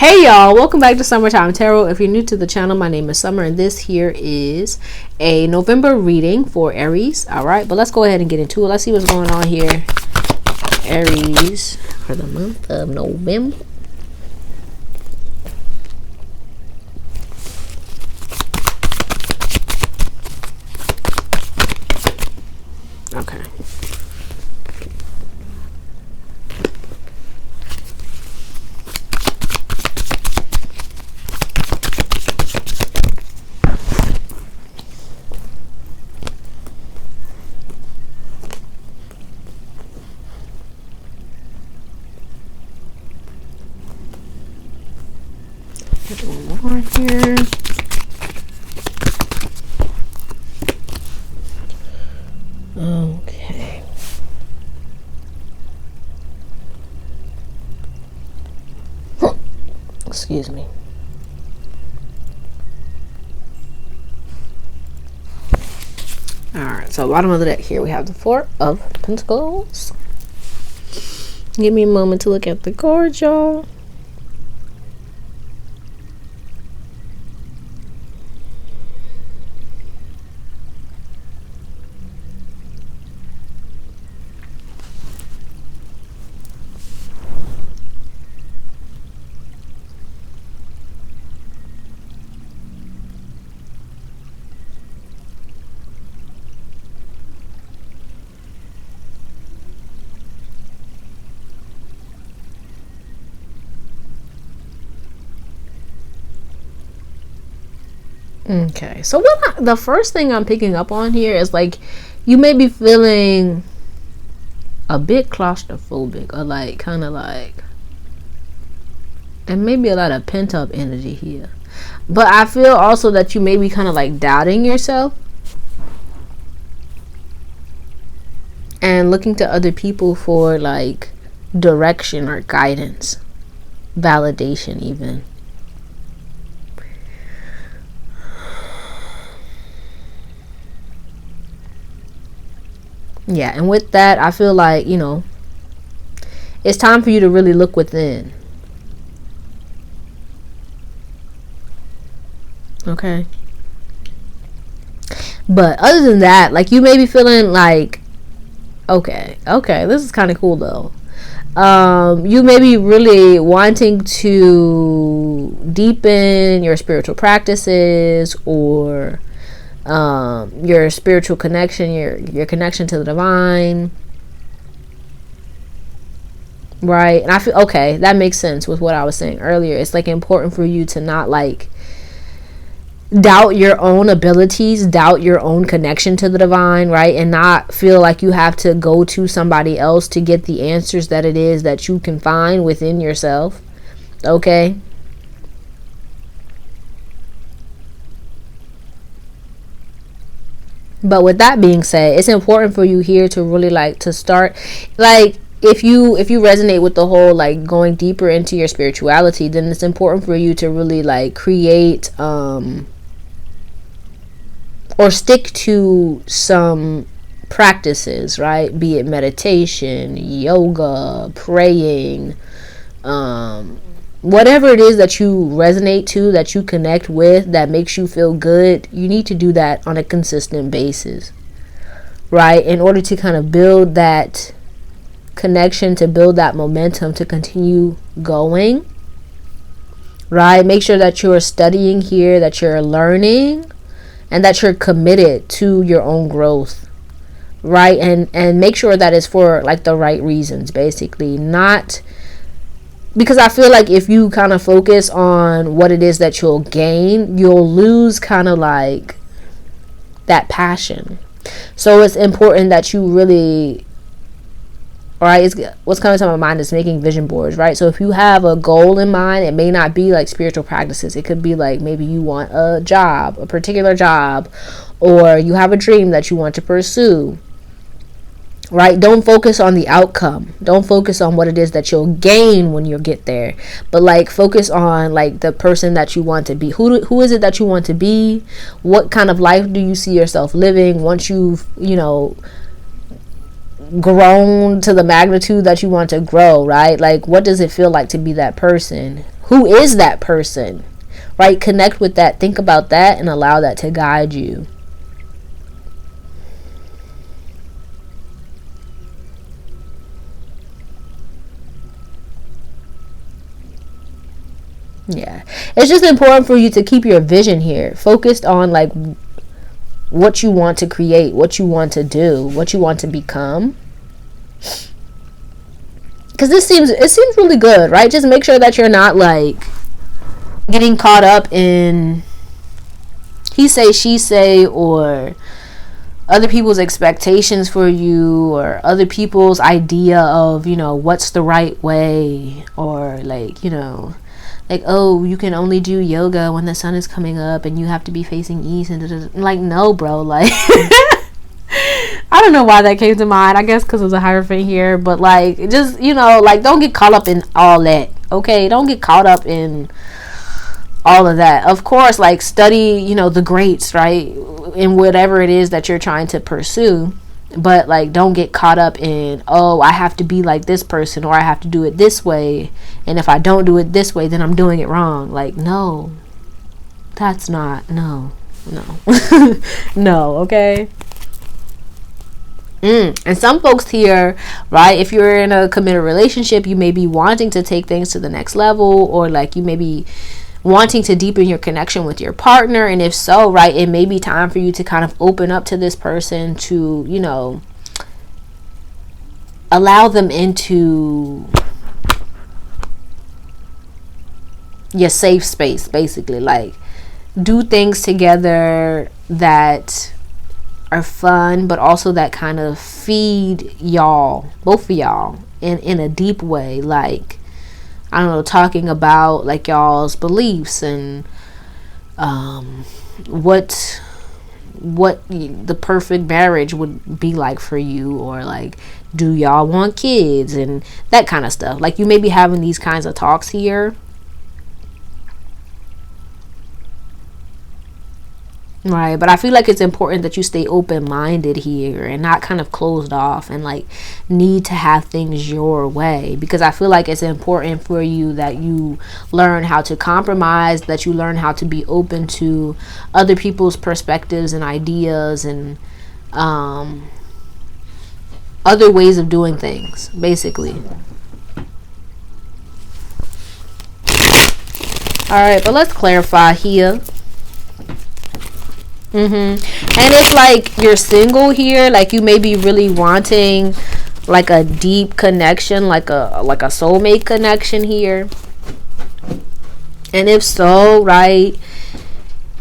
Hey y'all, welcome back to Summertime Tarot. If you're new to the channel, my name is Summer and this here is a November reading for Aries. Alright, but let's go ahead and get into it. Let's see what's going on here. Aries for the month of November. Okay. One more here. Okay. Excuse me. Alright, so bottom of the deck here we have the Four of Pentacles. Give me a moment to look at the cards, y'all. Okay, so the first thing I'm picking up on here is like you may be feeling a bit claustrophobic or like kind of like, and maybe a lot of pent-up energy here, but I feel also that you may be kind of like doubting yourself and looking to other people for like direction or guidance, validation even. Yeah, and with that, I feel like, you know, it's time for you to really look within. Okay. But other than that, like you may be feeling like, okay, this is kind of cool though. You may be really wanting to deepen your spiritual practices or your spiritual connection, your connection to the divine, right? And I feel okay, that makes sense with what I was saying earlier. It's like important for you to not like doubt your own abilities, doubt your own connection to the divine, right? And not feel like you have to go to somebody else to get the answers that it is that you can find within yourself. Okay. But with that being said, it's important for you here to really like to start like if you resonate with the whole like going deeper into your spirituality, then it's important for you to really like create or stick to some practices, right? Be it meditation, yoga, praying, whatever it is that you resonate to, that you connect with, that makes you feel good, you need to do that on a consistent basis, right? In order to kind of build that connection, to build that momentum, to continue going, right? Make sure that you're studying here, that you're learning, and that you're committed to your own growth, right? And make sure that it's for like the right reasons, basically. Not because I feel like if you kind of focus on what it is that you'll gain, you'll lose kind of like that passion. So it's important that you really, right, it's what's coming to my mind is making vision boards, right? So if you have a goal in mind, it may not be like spiritual practices. It could be like maybe you want a job, a particular job, or you have a dream that you want to pursue, right? Don't focus on the outcome. Don't focus on what it is that you'll gain when you get there, but like focus on like the person that you want to be. Who is it that you want to be? What kind of life do you see yourself living once you've, you know, grown to the magnitude that you want to grow, right? Like what does it feel like to be that person? Who is that person? Right? Connect with that. Think about that and allow that to guide you. Yeah. It's just important for you to keep your vision here. Focused on like what you want to create, what you want to do, what you want to become. Because it seems really good, right? Just make sure that you're not like getting caught up in he say, she say, or other people's expectations for you, or other people's idea of, you know, what's the right way, or like, you know, like, oh, you can only do yoga when the sun is coming up and you have to be facing east, and like, no, bro, like I don't know why that came to mind. I guess because it was a Hierophant here. But like, just, you know, like, don't get caught up in all that. Okay, don't get caught up in all of that. Of course, like, study, you know, the greats, right, in whatever it is that you're trying to pursue. But like, don't get caught up in, oh, I have to be like this person, or I have to do it this way, and if I don't do it this way, then I'm doing it wrong. Like, no, that's not, no no, okay. And some folks here, right, if you're in a committed relationship, you may be wanting to take things to the next level, or like you may be wanting to deepen your connection with your partner. And if so, right, it may be time for you to kind of open up to this person, to, you know, allow them into your safe space, basically. Like, do things together that are fun, but also that kind of feed y'all, both of y'all, in a deep way. Like, I don't know, talking about like y'all's beliefs and what the perfect marriage would be like for you, or like, do y'all want kids, and that kind of stuff. Like, you may be having these kinds of talks here. Right, but I feel like it's important that you stay open-minded here and not kind of closed off and like need to have things your way, because I feel like it's important for you that you learn how to compromise, that you learn how to be open to other people's perspectives and ideas, and other ways of doing things, basically. All right, but let's clarify here. And it's like you're single here, like you may be really wanting like a deep connection, like a soulmate connection here. And if so, right,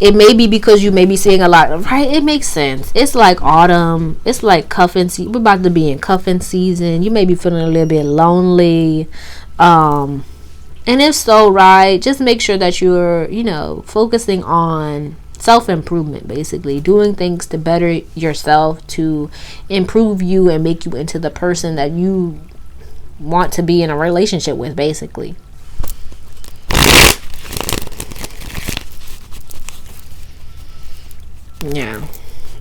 it may be because you may be seeing a lot of, right, it makes sense. It's like autumn, it's like cuffing season. We're about to be in cuffing season. You may be feeling a little bit lonely. And if so, right, just make sure that you're, you know, focusing on self-improvement, basically doing things to better yourself, to improve you and make you into the person that you want to be in a relationship with, basically. Yeah.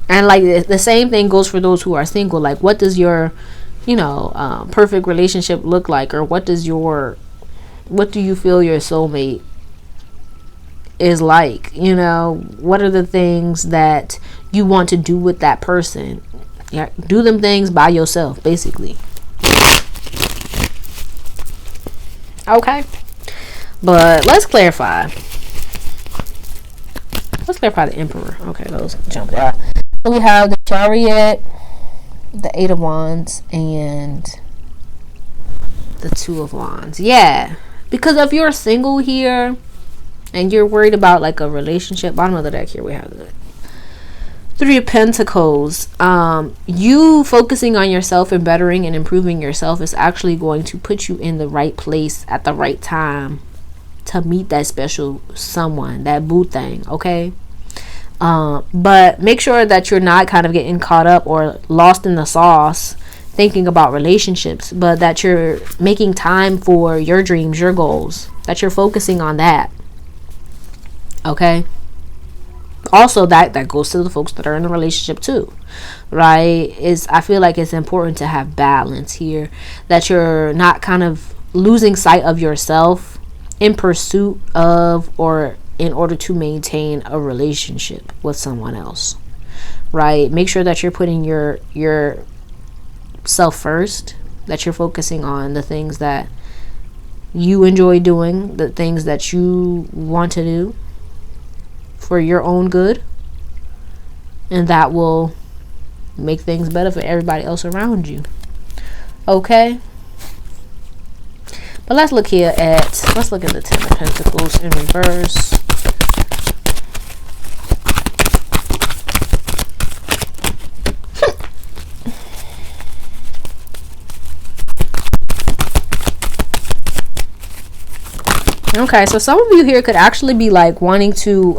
And like the same thing goes for those who are single. Like, what does your, you know, perfect relationship look like, or what do you feel your soulmate is like? You know, what are the things that you want to do with that person? Yeah, do them things by yourself, basically. Okay, but let's clarify the Emperor. Okay, those jump out. So we have the Chariot, the Eight of Wands, and the Two of Wands. Yeah, because if you're single here and you're worried about like a relationship, bottom of the deck here we have the Three of Pentacles. You focusing on yourself and bettering and improving yourself is actually going to put you in the right place at the right time to meet that special someone, that boo thing. Okay, but make sure that you're not kind of getting caught up or lost in the sauce thinking about relationships, but that you're making time for your dreams, your goals, that you're focusing on that. Okay, also that goes to the folks that are in a relationship too, right? I feel like it's important to have balance here, that you're not kind of losing sight of yourself in pursuit of or in order to maintain a relationship with someone else, right? Make sure that you're putting your self first, that you're focusing on the things that you enjoy doing, the things that you want to do for your own good, and that will make things better for everybody else around you. Okay, but let's look at the Ten of Pentacles in reverse. Okay, so some of you here could actually be like wanting to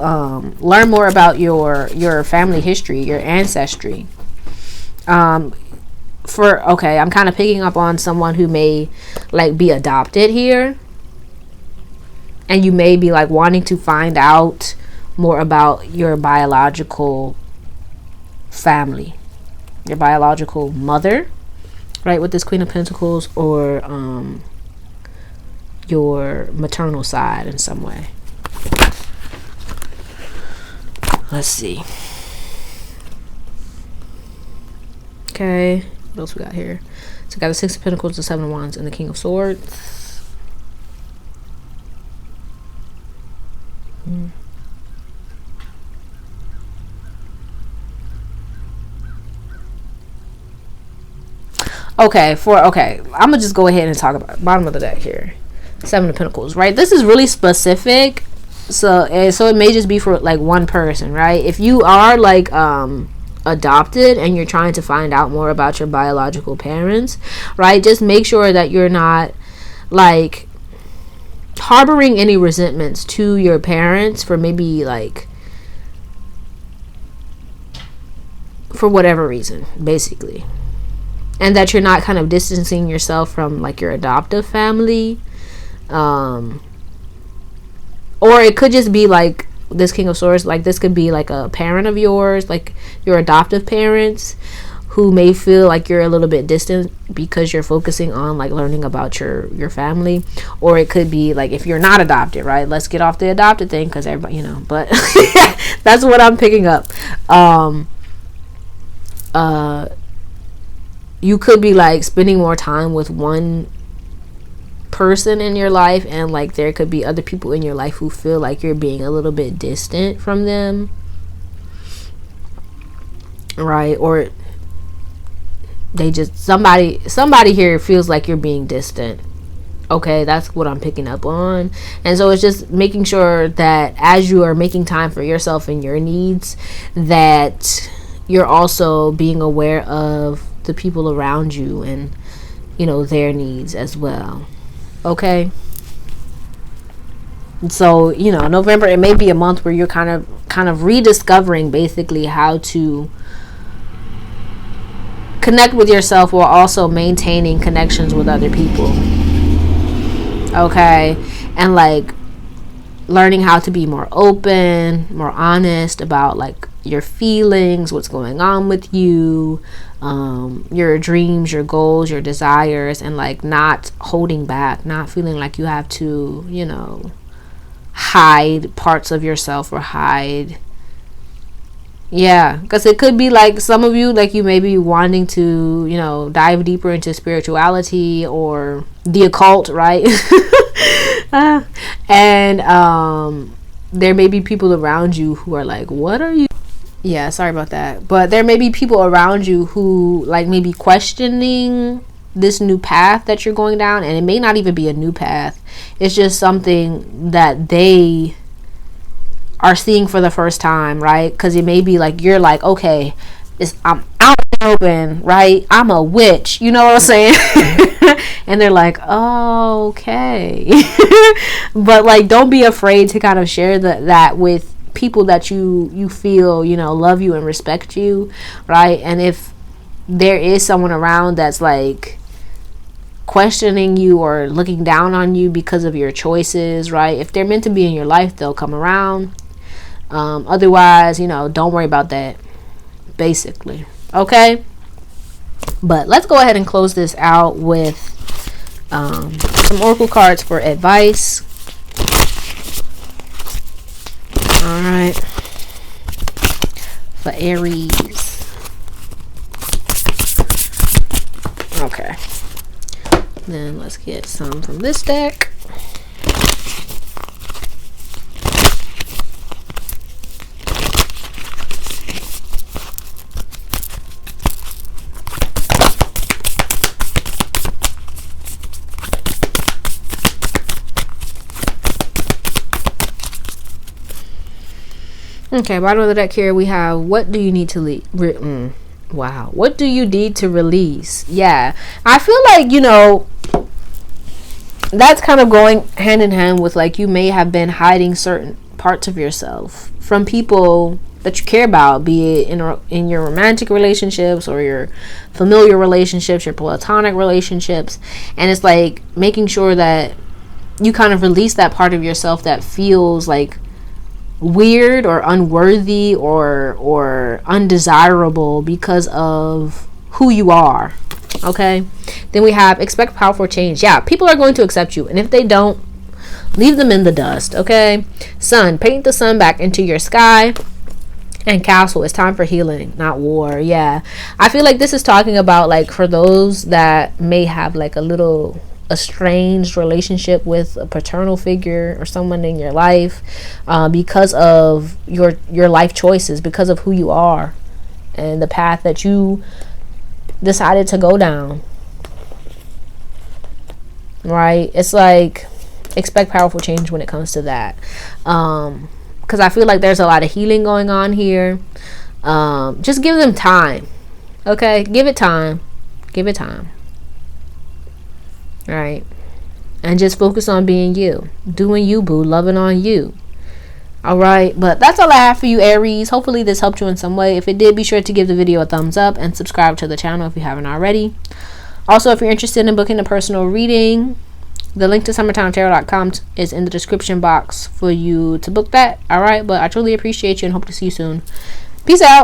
learn more about your family history, your ancestry. I'm kind of picking up on someone who may like be adopted here, and you may be like wanting to find out more about your biological family, your biological mother, right, with this Queen of Pentacles, or your maternal side in some way. Let's see. Okay, what else we got here? So we got the Six of Pentacles, the Seven of Wands, and the King of Swords. Okay, I'm gonna just go ahead and talk about bottom of the deck here. Seven of Pentacles, right? This is really specific, so it may just be for like one person, right? If you are like adopted and you're trying to find out more about your biological parents, right, just make sure that you're not like harboring any resentments to your parents for maybe like for whatever reason, basically, and that you're not kind of distancing yourself from like your adoptive family. Or it could just be like this King of Swords, like this could be like a parent of yours, like your adoptive parents, who may feel like you're a little bit distant because you're focusing on like learning about your family. Or it could be like if you're not adopted, right? Let's get off the adopted thing because everybody, you know, but that's what I'm picking up. You could be like spending more time with one person in your life, and like there could be other people in your life who feel like you're being a little bit distant from them, right? Or they just somebody here feels like you're being distant. Okay, that's what I'm picking up on. And so it's just making sure that as you are making time for yourself and your needs, that you're also being aware of the people around you and, you know, their needs as well. Okay, so you know, November, it may be a month where you're kind of rediscovering basically how to connect with yourself while also maintaining connections with other people. Okay, and like learning how to be more open, more honest about like your feelings, what's going on with you, your dreams, your goals, your desires, and like not holding back, not feeling like you have to, you know, hide parts of yourself or hide. Yeah, because it could be like some of you, like you may be wanting to, you know, dive deeper into spirituality or the occult, right? And there may be people around you who are like, what are you? Yeah, sorry about that. But there may be people around you who like maybe questioning this new path that you're going down, and it may not even be a new path. It's just something that they are seeing for the first time, right? Because it may be like you're like, okay, I'm out in the open, right? I'm a witch, you know what I'm saying? And they're like, oh, okay. But like, don't be afraid to kind of share that with people that you feel, you know, love you and respect you, right? And if there is someone around that's like questioning you or looking down on you because of your choices, right? If they're meant to be in your life, they'll come around. Otherwise, you know, don't worry about that, basically. Okay, but let's go ahead and close this out with some oracle cards for advice All right. For Aries. Okay. Then let's get some from this deck. Okay, bottom of the deck here we have, what do you need to wow, what do you need to release? Yeah, I feel like, you know, that's kind of going hand in hand with, like, you may have been hiding certain parts of yourself from people that you care about, be it in your romantic relationships or your familiar relationships, your platonic relationships. And it's like making sure that you kind of release that part of yourself that feels like weird or unworthy or undesirable because of who you are. Okay, then we have expect powerful change. Yeah, people are going to accept you, and if they don't, leave them in the dust. Okay, sun, paint the sun back into your sky. And castle, it's time for healing, not war. Yeah, I feel like this is talking about, like, for those that may have like a little estranged relationship with a paternal figure or someone in your life, because of your life choices, because of who you are and the path that you decided to go down, right? It's like expect powerful change when it comes to that, because I feel like there's a lot of healing going on here. Just give them time. Okay, give it time. Right, and just focus on being you, doing you, boo, loving on you. All right, but that's all I have for you, Aries. Hopefully this helped you in some way. If it did, be sure to give the video a thumbs up and subscribe to the channel if you haven't already. Also, if you're interested in booking a personal reading, the link to summertimetarot.com is in the description box for you to book that. All right, but I truly appreciate you and hope to see you soon. Peace out.